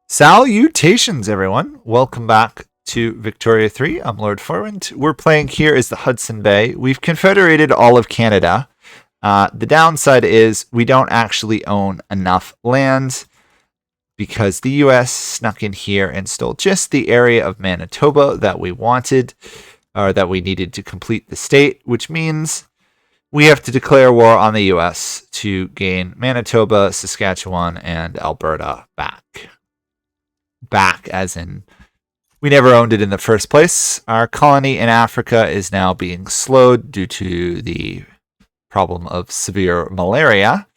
Salutations, everyone. Welcome back to Victoria 3. I'm Lord Forwind. We're playing here is the Hudson Bay. We've confederated all of Canada. The downside is we don't actually own enough lands because the US snuck in here and stole just the area of Manitoba that we wanted, or that we needed to complete the state, which means we have to declare war on the US to gain Manitoba, Saskatchewan, and Alberta back. Back as in we never owned it in the first place. Our colony in Africa is now being slowed due to the problem of severe malaria.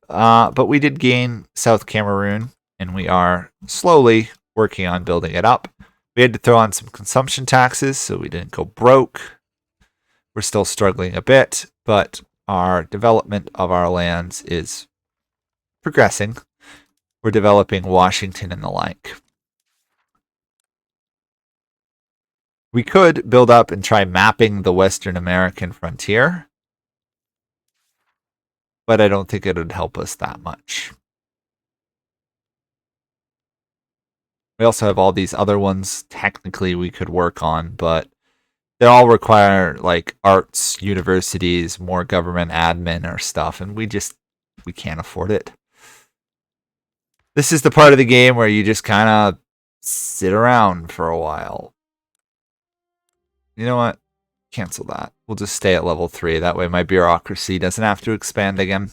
But we did gain South Cameroon, and we are slowly working on building it up. We had to throw on some consumption taxes so we didn't go broke. We're still struggling a bit, but our development of our lands is progressing. We're developing Washington and the like. We could build up and try mapping the Western American frontier, but I don't think it would help us that much. We also have all these other ones technically we could work on, but they all require like arts, universities, more government admin or stuff, and we can't afford it. This is the part of the game where you just kind of sit around for a while. You know what? Cancel that. We'll just stay at level 3. That way my bureaucracy doesn't have to expand again.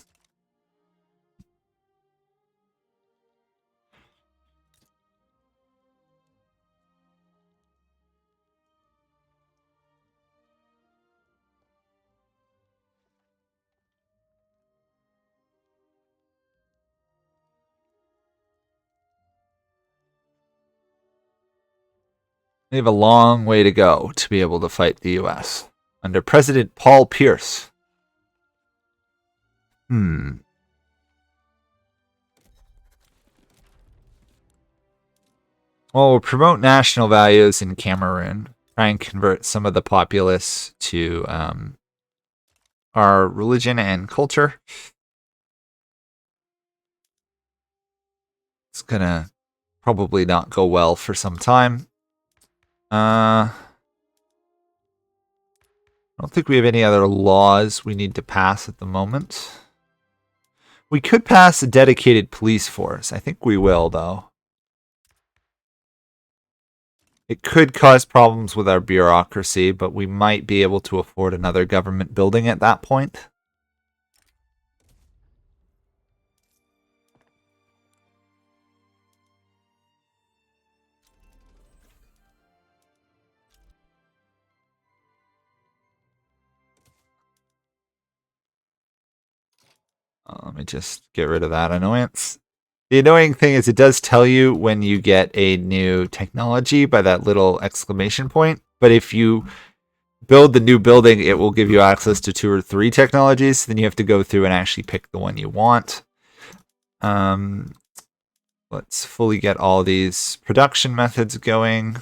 We have a long way to go to be able to fight the US under President Paul Pierce. Well, we'll promote national values in Cameroon. Try and convert some of the populace to our religion and culture. It's gonna probably not go well for some time. I don't think we have any other laws we need to pass at the moment. We could pass a dedicated police force. I think we will, though. It could cause problems with our bureaucracy, but we might be able to afford another government building at that point. Let me just get rid of that annoyance. The annoying thing is it does tell you when you get a new technology by that little exclamation point. But if you build the new building, it will give you access to 2 or 3 technologies. Then you have to go through and actually pick the one you want. Let's fully get all these production methods going.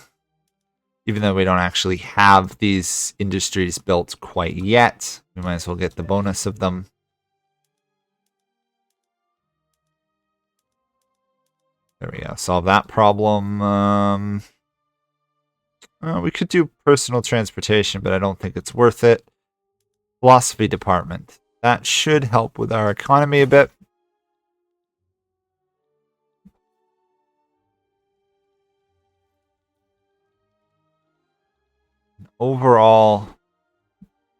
Even though we don't actually have these industries built quite yet, we might as well get the bonus of them. There we go. Solve that problem. We could do personal transportation, but I don't think it's worth it. Philosophy department. That should help with our economy a bit. Overall,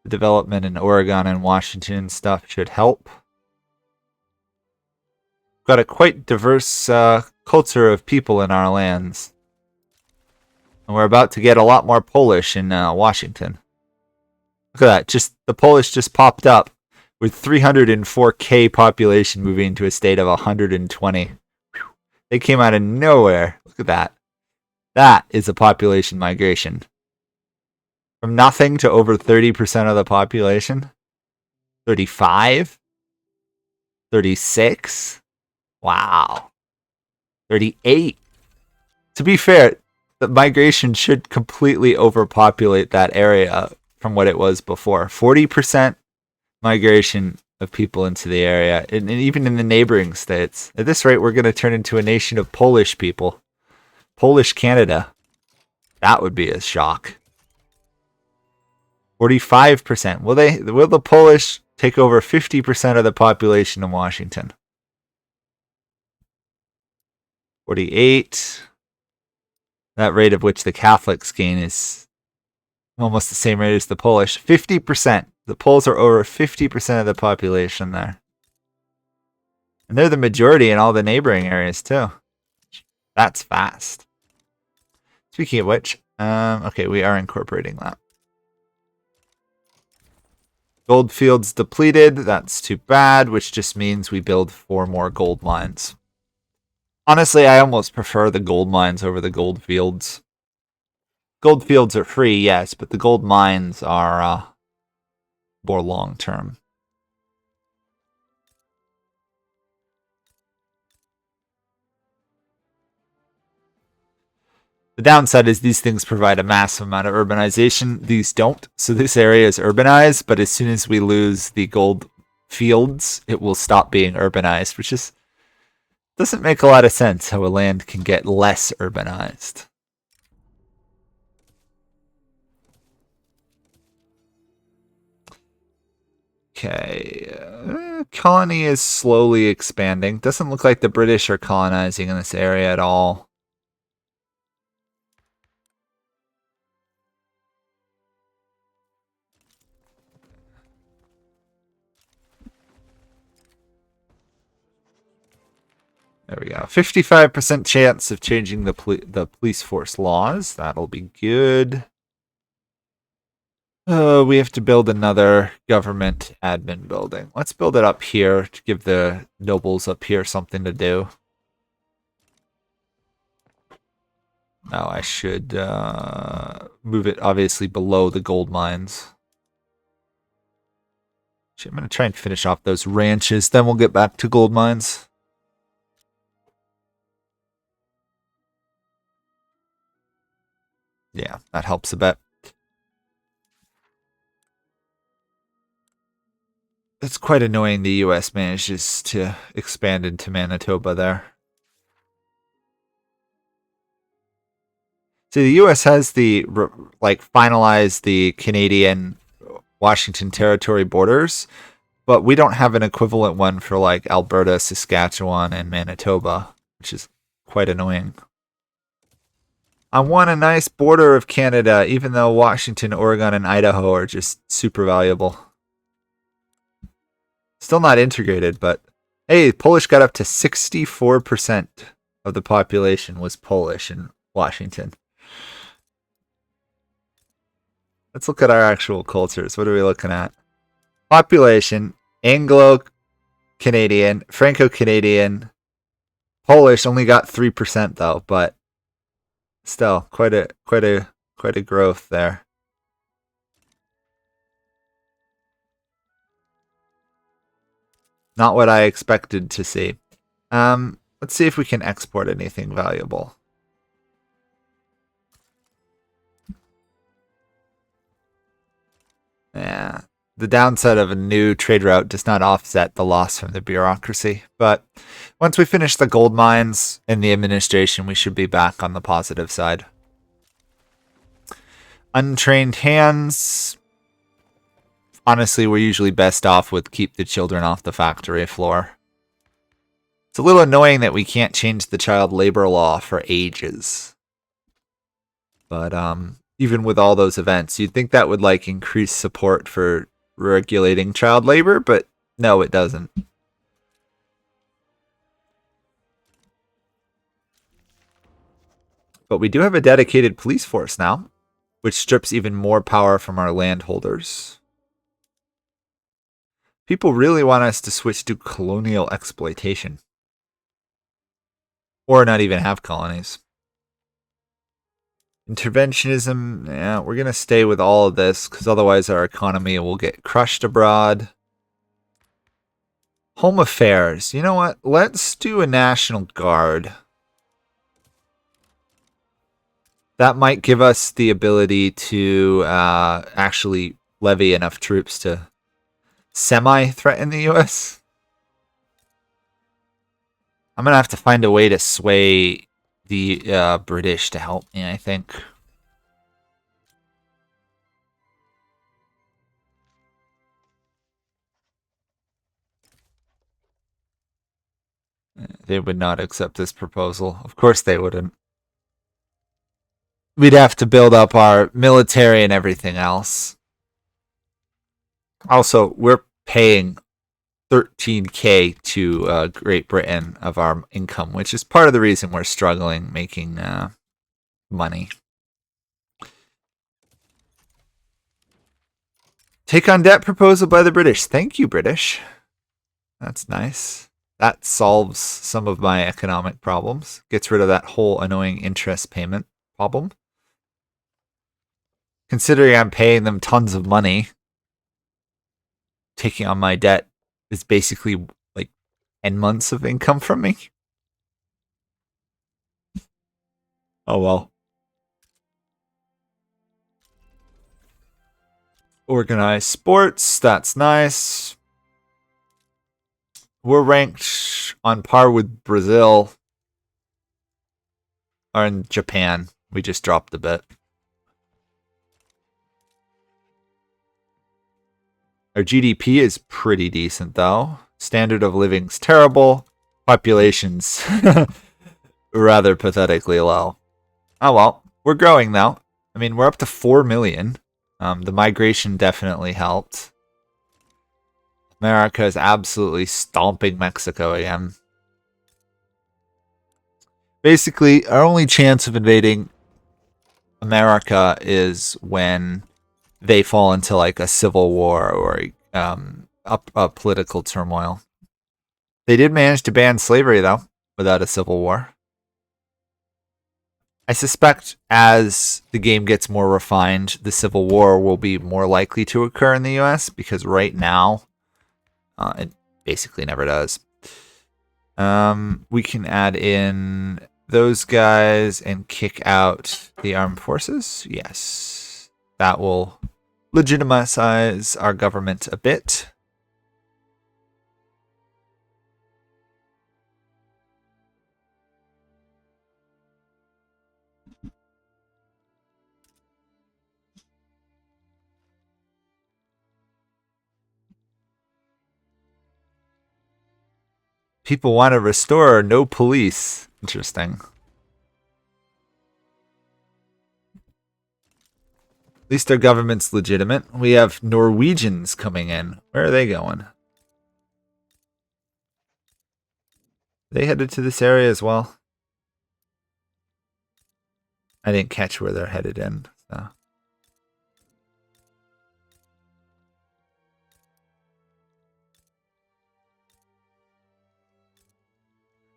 the development in Oregon and Washington and stuff should help. Got a quite diverse culture of people in our lands. And we're about to get a lot more Polish in Washington. Look at that. Just the Polish just popped up with 304k population moving to a state of 120. Whew. They came out of nowhere. Look at that. That is a population migration. From nothing to over 30% of the population. 35? 36? Wow. 38. To be fair, the migration should completely overpopulate that area from what it was before. 40% migration of people into the area, and even in the neighboring states. At this rate, we're going to turn into a nation of Polish people. Polish Canada. That would be a shock. 45%. Will the Polish take over 50% of the population in Washington? 48. That rate of which the Catholics gain is almost the same rate as the Polish. 50%. The Poles are over 50% of the population there. And they're the majority in all the neighboring areas too. That's fast. Speaking of which, okay, we are incorporating that. Gold fields depleted. That's too bad, which just means we build 4 more gold mines. Honestly, I almost prefer the gold mines over the gold fields. Gold fields are free, yes, but the gold mines are more long-term. The downside is these things provide a massive amount of urbanization. These don't. So this area is urbanized, but as soon as we lose the gold fields, it will stop being urbanized, which is doesn't make a lot of sense how a land can get less urbanized. Okay, colony is slowly expanding. Doesn't look like the British are colonizing in this area at all. There we go. 55% chance of changing the police force laws. That'll be good. We have to build another government admin building. Let's build it up here to give the nobles up here something to do. Now I should move it obviously below the gold mines. Actually, I'm going to try and finish off those ranches. Then we'll get back to gold mines. Yeah, that helps a bit. It's quite annoying the US manages to expand into Manitoba there. See, the US has finalized the Canadian Washington Territory borders, but we don't have an equivalent one for like Alberta, Saskatchewan, and Manitoba, which is quite annoying. I want a nice border of Canada, even though Washington, Oregon, and Idaho are just super valuable. Still not integrated, but hey, Polish got up to 64% of the population was Polish in Washington. Let's look at our actual cultures. What are we looking at? Population, Anglo-Canadian, Franco-Canadian. Polish only got 3% though, but still quite a growth there. Not what I expected to see. Let's see if we can export anything valuable. Yeah, the downside of a new trade route does not offset the loss from the bureaucracy. But once we finish the gold mines and the administration, we should be back on the positive side. Untrained hands. Honestly, we're usually best off with keep the children off the factory floor. It's a little annoying that we can't change the child labor law for ages. But even with all those events, you'd think that would like increase support for regulating child labor, but no, it doesn't. But we do have a dedicated police force now, which strips even more power from our landholders. People really want us to switch to colonial exploitation. Or not even have colonies. Interventionism, yeah, we're going to stay with all of this because otherwise our economy will get crushed abroad. Home affairs. You know what? Let's do a National Guard. That might give us the ability to actually levy enough troops to semi-threaten the US. I'm going to have to find a way to sway the British to help me, I think. They would not accept this proposal. Of course they wouldn't. We'd have to build up our military and everything else. Also, we're paying 13K to Great Britain of our income, which is part of the reason we're struggling making money. Take on debt proposal by the British. Thank you, British. That's nice. That solves some of my economic problems. Gets rid of that whole annoying interest payment problem. Considering I'm paying them tons of money, taking on my debt is basically like 10 months of income from me. Oh well. Organized sports, that's nice. We're ranked on par with Brazil. Or in Japan. We just dropped a bit. Our GDP is pretty decent, though. Standard of living's terrible. Population's rather pathetically low. Oh well, we're growing though. I mean, we're up to 4 million. The migration definitely helped. America is absolutely stomping Mexico again. Basically, our only chance of invading America is when they fall into like a civil war or a political turmoil. They did manage to ban slavery, though, without a civil war. I suspect as the game gets more refined, the Civil War will be more likely to occur in the US because right now, it basically never does. We can add in those guys and kick out the armed forces. Yes, that will legitimize our government a bit. People want to restore no police. Interesting. At least our government's legitimate. We have Norwegians coming in. Where are they going? They headed to this area as well. I didn't catch where they're headed in. So.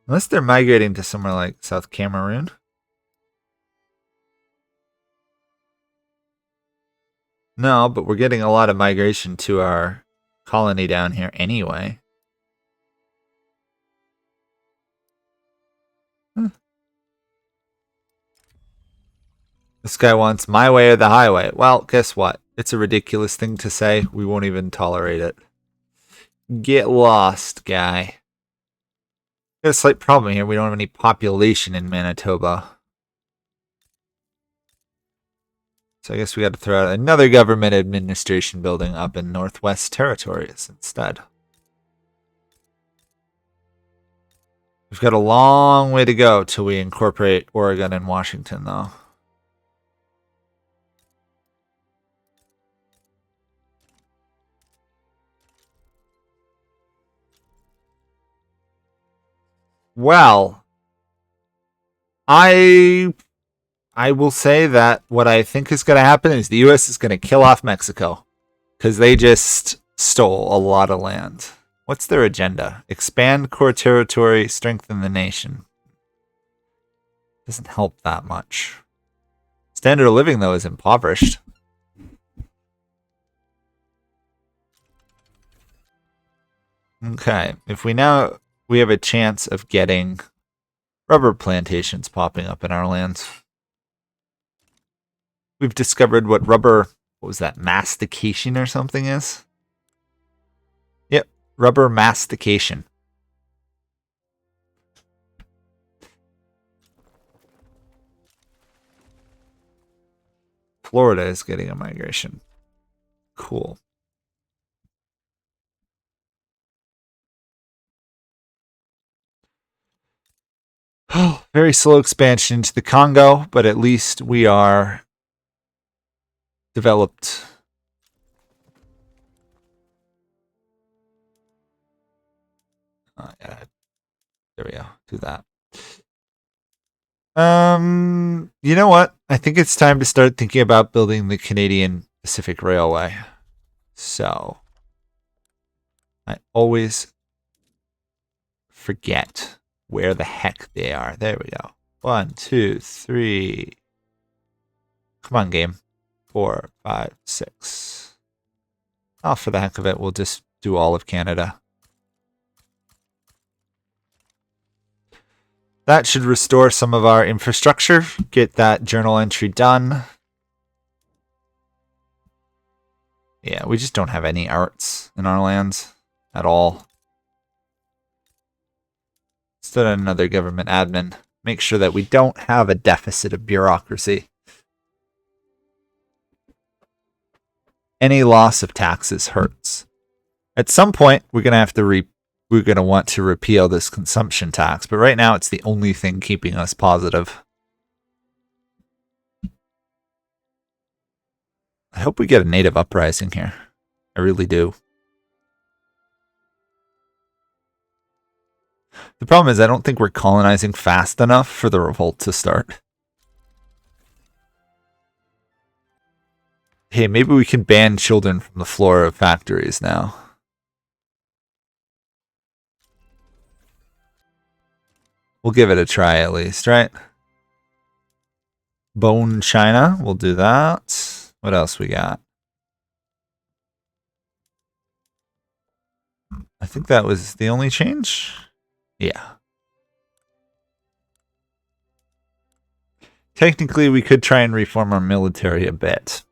Unless they're migrating to somewhere like South Cameroon. No, but we're getting a lot of migration to our colony down here anyway. This guy wants my way or the highway. Well, guess what? It's a ridiculous thing to say. We won't even tolerate it. Get lost, guy. Got a slight problem here. We don't have any population in Manitoba. So I guess we got to throw out another government administration building up in Northwest Territories instead. We've got a long way to go till we incorporate Oregon and Washington, though. Well, I will say that what I think is going to happen is the U.S. is going to kill off Mexico because they just stole a lot of land. What's their agenda? Expand core territory, strengthen the nation. Doesn't help that much. Standard of living, though, is impoverished. Okay, if we have a chance of getting rubber plantations popping up in our lands. We've discovered what rubber, what was that, mastication or something is? rubber mastication. Florida is getting a migration. Cool. Oh, very slow expansion into the Congo, but at least we are developed. Yeah. There we go. Do that. You know what? I think it's time to start thinking about building the Canadian Pacific Railway. So, I always forget where the heck they are. There we go. 1, 2, 3. Come on, game. 4, 5, 6. Oh, for the heck of it, we'll just do all of Canada. That should restore some of our infrastructure. Get that journal entry done. Yeah, we just don't have any arts in our lands at all. Instead of another government admin. Make sure that we don't have a deficit of bureaucracy. Any loss of taxes hurts. At some point, we're gonna have to we're gonna want to repeal this consumption tax, but right now it's the only thing keeping us positive. I hope we get a native uprising here. I really do. The problem is I don't think we're colonizing fast enough for the revolt to start. Hey, maybe we can ban children from the floor of factories now. We'll give it a try at least, right? Bone China, we'll do that. What else we got? I think that was the only change. Yeah. Technically, we could try and reform our military a bit,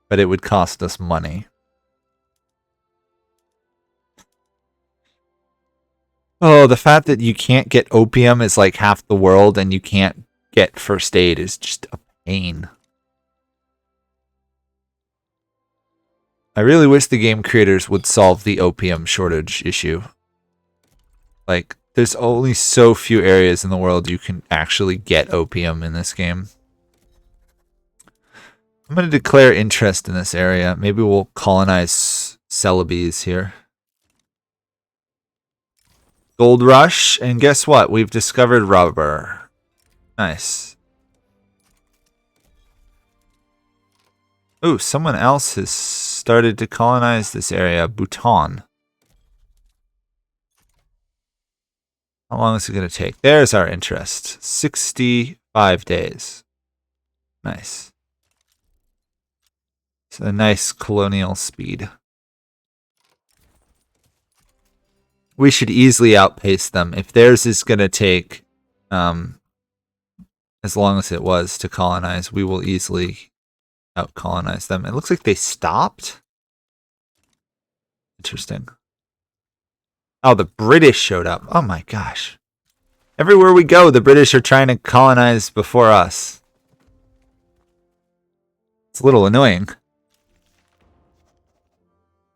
but it would cost us money. Oh, the fact that you can't get opium is like half the world and you can't get first aid is just a pain. I really wish the game creators would solve the opium shortage issue. Like, there's only so few areas in the world you can actually get opium in this game. I'm going to declare interest in this area. Maybe we'll colonize Celebes here. Gold rush, and guess what? We've discovered rubber. Nice. Ooh, someone else has started to colonize this area. Bhutan. How long is it going to take? There's our interest. 65 days. Nice. It's a nice colonial speed. We should easily outpace them. If theirs is going to take as long as it was to colonize, we will easily out-colonize them. It looks like they stopped. Interesting. Oh, the British showed up. Oh my gosh. Everywhere we go, the British are trying to colonize before us. It's a little annoying.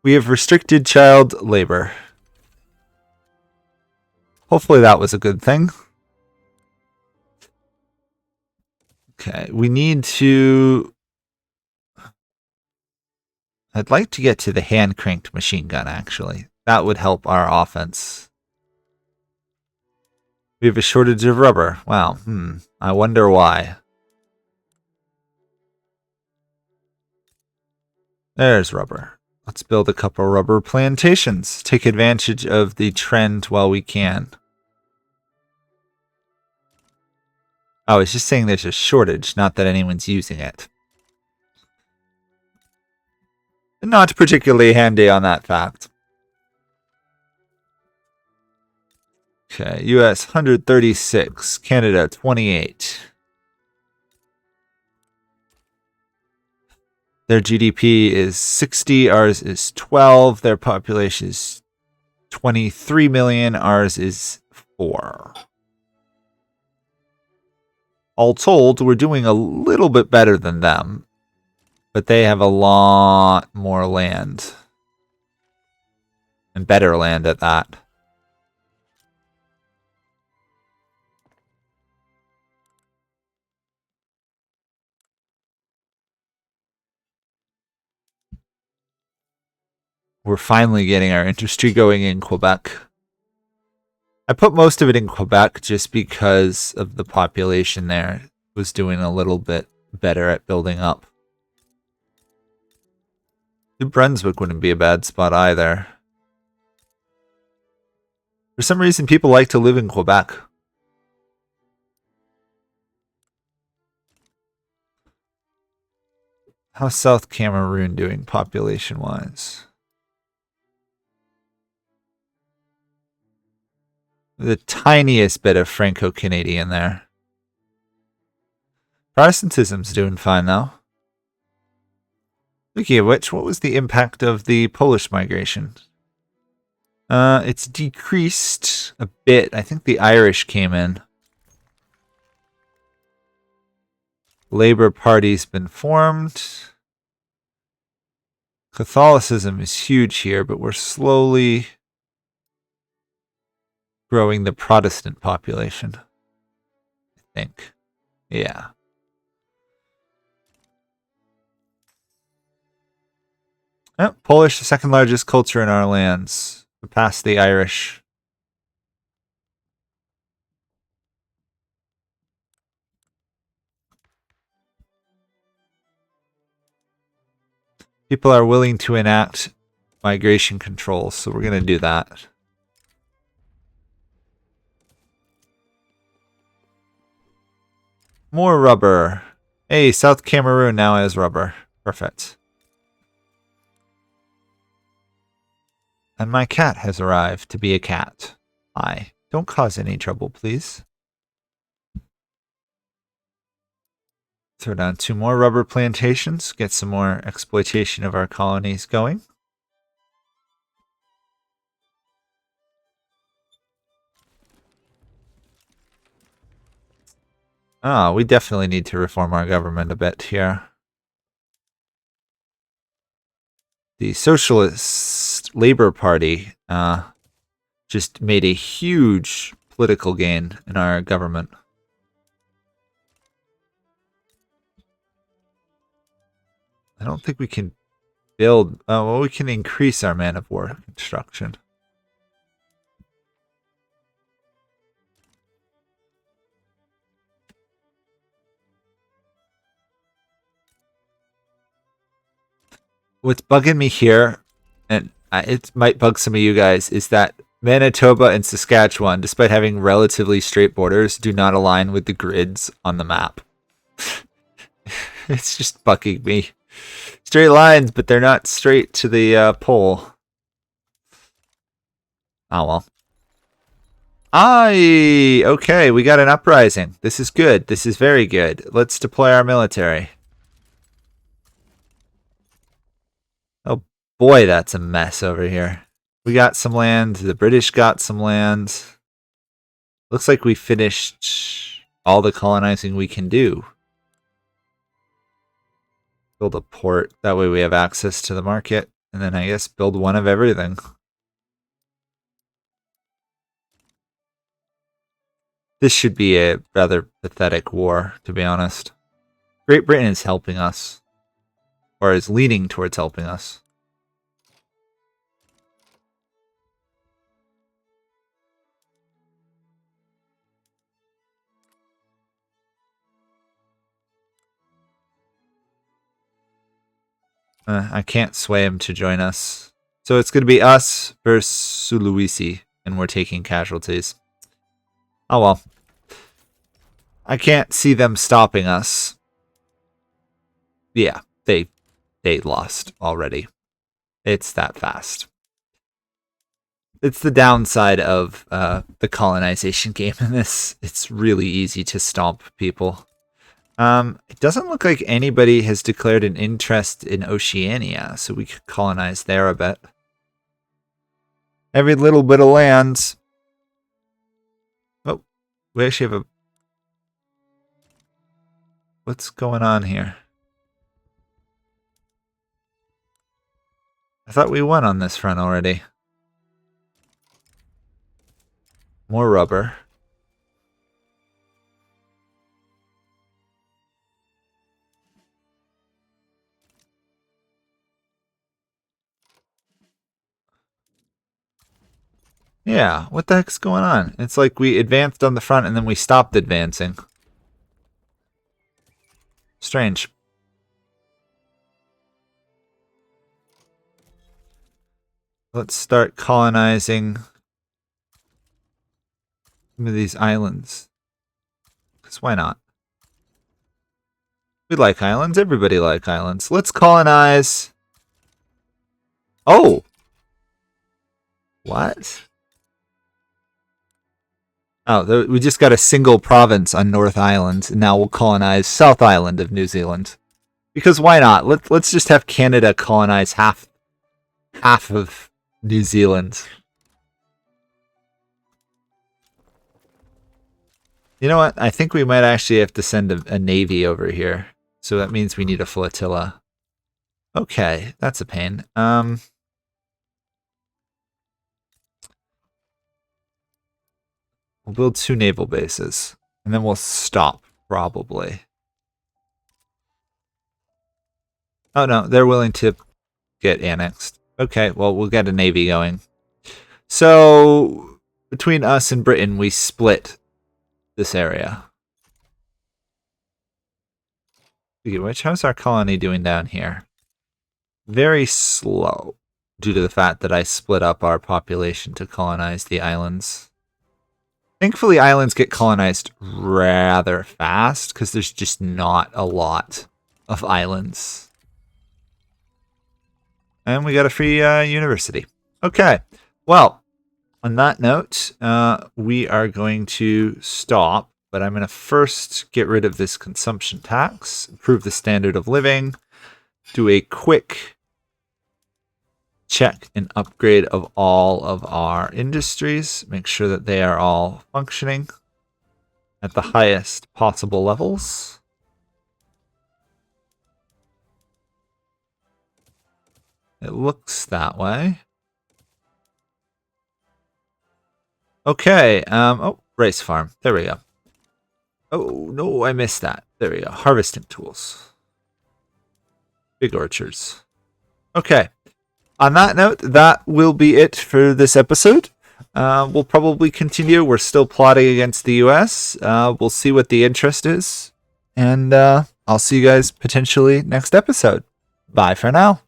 We have restricted child labor. Hopefully that was a good thing. Okay, we need to... I'd like to get to the hand-cranked machine gun, actually. That would help our offense. We have a shortage of rubber. Wow, I wonder why. There's rubber. Let's build a couple rubber plantations. Take advantage of the trend while we can. Oh, it's just saying there's a shortage, not that anyone's using it. Not particularly handy on that fact. Okay, US 136, Canada 28. Their GDP is 60, ours is 12, their population is 23 million. Ours is 4. All told, we're doing a little bit better than them, but they have a lot more land. And better land at that. We're finally getting our industry going in Quebec. I put most of it in Quebec just because of the population there was doing a little bit better at building up. New Brunswick wouldn't be a bad spot either. For some reason, people like to live in Quebec. How's South Cameroon doing population-wise? The tiniest bit of Franco-Canadian there. Protestantism's doing fine, though. Speaking of which, what was the impact of the Polish migration? It's decreased a bit. I think the Irish came in. Labour Party's been formed. Catholicism is huge here, but we're slowly growing the Protestant population, I think. Yeah. Oh, Polish, the second largest culture in our lands. We passed the Irish. People are willing to enact migration controls, so we're going to do that. More rubber. Hey, South Cameroon now has rubber. Perfect. And my cat has arrived to be a cat. Hi. Don't cause any trouble, please. Throw down 2 more rubber plantations. Get some more exploitation of our colonies going. Ah, we definitely need to reform our government a bit here. The Socialist Labour Party just made a huge political gain in our government. I don't think we can build... well, we can increase our man of war construction. What's bugging me here, and it might bug some of you guys, is that Manitoba and Saskatchewan, despite having relatively straight borders, do not align with the grids on the map. It's just bugging me. Straight lines, but they're not straight to the pole. Oh well. Okay, we got an uprising. This is good. This is very good. Let's deploy our military. Oh boy, that's a mess over here. We got some land. The British got some land. Looks like we finished all the colonizing we can do. Build a port. That way we have access to the market. And then I guess build one of everything. This should be a rather pathetic war, to be honest. Great Britain is helping us. Or is leaning towards helping us. I can't sway him to join us. So it's going to be us versus Sulawesi, and we're taking casualties. Oh well. I can't see them stopping us. Yeah, they lost already. It's that fast. It's the downside of the colonization game in this. It's really easy to stomp people. It doesn't look like anybody has declared an interest in Oceania, so we could colonize there a bit. Every little bit of land. Oh, we actually have a... What's going on here? I thought we won on this front already. More rubber. Yeah, what the heck's going on? It's like we advanced on the front and then we stopped advancing. Strange. Let's start colonizing some of these islands. Because why not? We like islands. Everybody likes islands. Let's colonize... Oh! What? Oh, we just got a single province on North Island, and now we'll colonize South Island of New Zealand. Because why not? Let's just have Canada colonize half of New Zealand. You know what? I think we might actually have to send a navy over here. So that means we need a flotilla. Okay, that's a pain. We'll build 2 naval bases. And then we'll stop, probably. Oh no, they're willing to get annexed. Okay, well, we'll get a navy going. So, between us and Britain, we split this area. Speaking of which, how's our colony doing down here? Very slow, due to the fact that I split up our population to colonize the islands. Thankfully, islands get colonized rather fast, because there's just not a lot of islands. And we got a free university. Okay, well, on that note, we are going to stop, but I'm going to first get rid of this consumption tax, improve the standard of living, do a quick check and upgrade of all of our industries, make sure that they are all functioning at the highest possible levels. It looks that way. Okay, oh, rice farm. There we go. Oh, no, I missed that. There we go. Harvesting tools. Big orchards. Okay. On that note, that will be it for this episode. We'll probably continue. We're still plotting against the US. We'll see what the interest is. And I'll see you guys potentially next episode. Bye for now.